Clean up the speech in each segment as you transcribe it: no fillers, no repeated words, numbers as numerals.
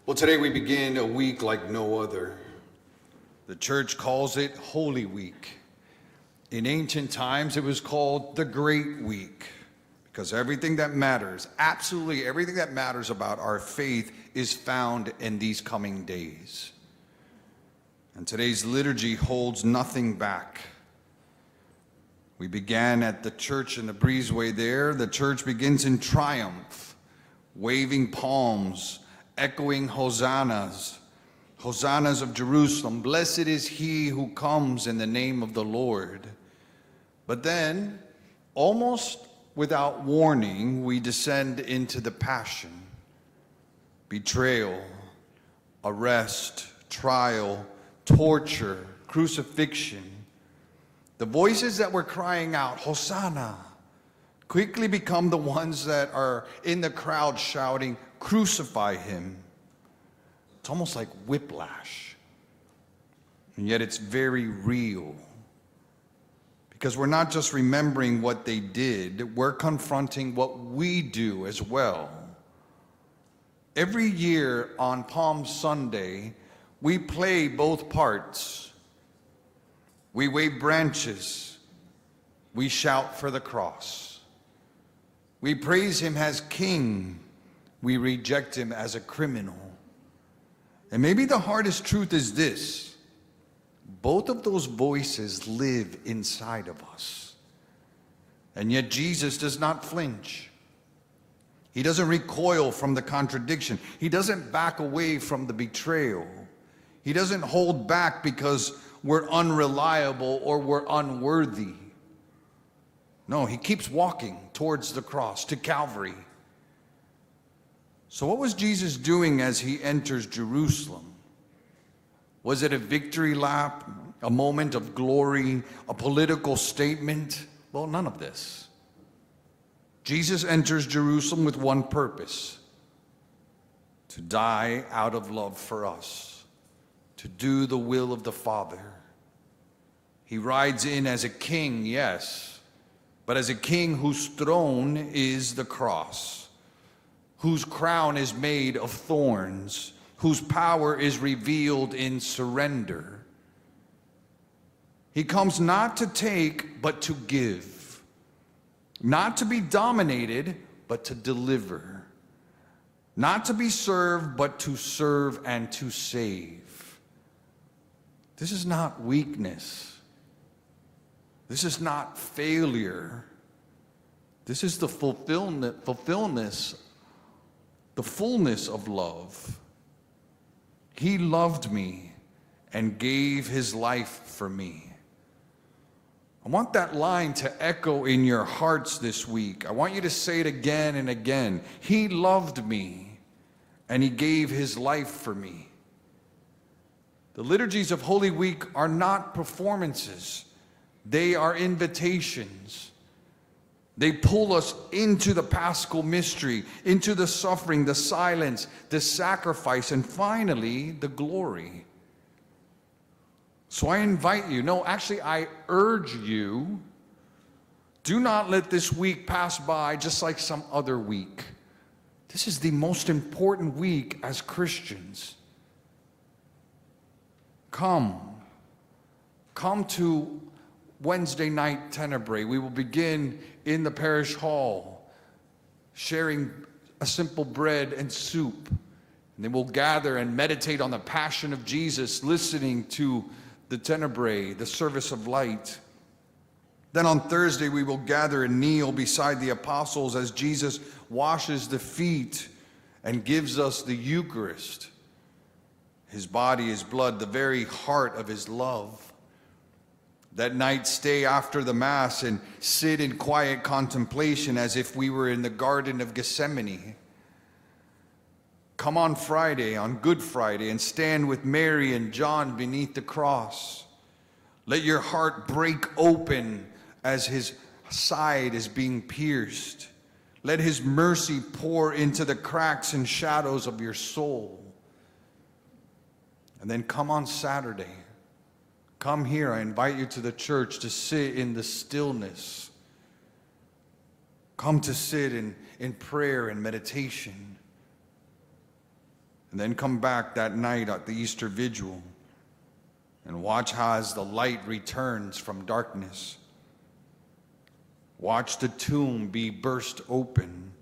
Well, today we begin a week like no other. The church calls it Holy Week. In ancient times, it was called the Great Week, because everything that matters, absolutely everything that matters about our faith is found in these coming days. And today's liturgy holds nothing back. We began at the church in the breezeway there. The church begins in triumph, waving palms, echoing hosannas, hosannas of Jerusalem. Blessed is he who comes in the name of the Lord. But then, almost without warning, we descend into the passion, betrayal, arrest, trial, torture, crucifixion. The voices that were crying out, Hosanna, quickly become the ones that are in the crowd shouting, crucify him. It's almost like whiplash. And yet it's very real. Because we're not just remembering what they did, we're confronting what we do as well. Every year on Palm Sunday, we play both parts. We wave branches. We shout for the cross. We praise him as king. We reject him as a criminal. And maybe the hardest truth is this: both of those voices live inside of us. And yet Jesus does not flinch. He doesn't recoil from the contradiction. He doesn't back away from the betrayal. He doesn't hold back because we're unreliable or we're unworthy. No, he keeps walking towards the cross, to Calvary. So what was Jesus doing as he enters Jerusalem? Was it a victory lap, a moment of glory, a political statement? Well, none of this. Jesus enters Jerusalem with one purpose: to die out of love for us, to do the will of the Father. He rides in as a king, yes, but as a king whose throne is the cross, whose crown is made of thorns, whose power is revealed in surrender. He comes not to take, but to give. Not to be dominated, but to deliver. Not to be served, but to serve and to save. This is not weakness. This is not failure. This is the fulfillment, the fullness of love. He loved me and gave his life for me. I want that line to echo in your hearts this week. I want you to say it again and again. He loved me and he gave his life for me. The liturgies of Holy Week are not performances. They are invitations. They pull us into the Paschal mystery, into the suffering, the silence, the sacrifice, and finally, the glory. So I invite you, I urge you, do not let this week pass by just like some other week. This is the most important week as Christians. Come to Wednesday night Tenebrae. We will begin in the parish hall, sharing a simple bread and soup. And then we'll gather and meditate on the passion of Jesus, listening to the Tenebrae, the service of light. Then on Thursday, we will gather and kneel beside the apostles as Jesus washes the feet and gives us the Eucharist, his body, his blood, the very heart of his love. That night, stay after the Mass and sit in quiet contemplation as if we were in the Garden of Gethsemane. Come on Friday, on Good Friday, and stand with Mary and John beneath the cross. Let your heart break open as his side is being pierced. Let his mercy pour into the cracks and shadows of your soul. And then come on Saturday. Come here, I invite you to the church to sit in the stillness. Come to sit in prayer and meditation. And then come back that night at the Easter Vigil and watch how as the light returns from darkness, watch the tomb be burst open.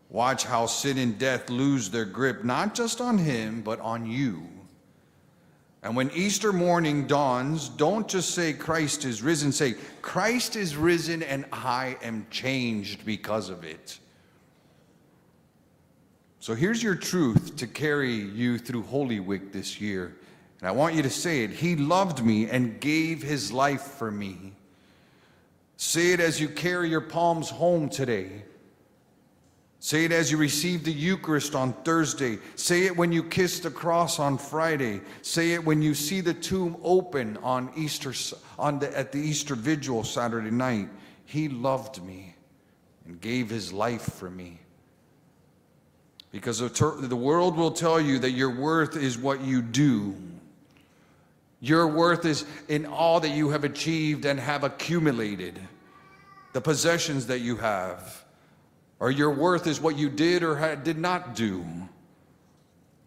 Watch how sin and death lose their grip, not just on him, but on you. And when Easter morning dawns, don't just say Christ is risen. Say, Christ is risen and I am changed because of it. So here's your truth to carry you through Holy Week this year. And I want you to say it. He loved me and gave his life for me. Say it as you carry your palms home today. Say it as you receive the Eucharist on Thursday. Say it when you kiss the cross on Friday. Say it when you see the tomb open on at the Easter Vigil Saturday night. He loved me and gave his life for me. Because the world will tell you that your worth is what you do. Your worth is in all that you have achieved and have accumulated, the possessions that you have. Or your worth is what you did or did not do.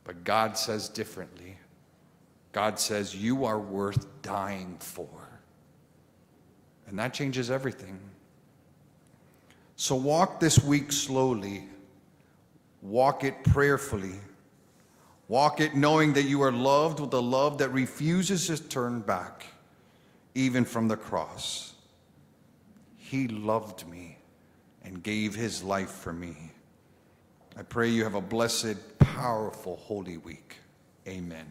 But God says differently. God says you are worth dying for. And that changes everything. So walk this week slowly. Walk it prayerfully. Walk it knowing that you are loved with a love that refuses to turn back, even from the cross. He loved me and gave his life for me. I pray you have a blessed, powerful Holy Week. Amen.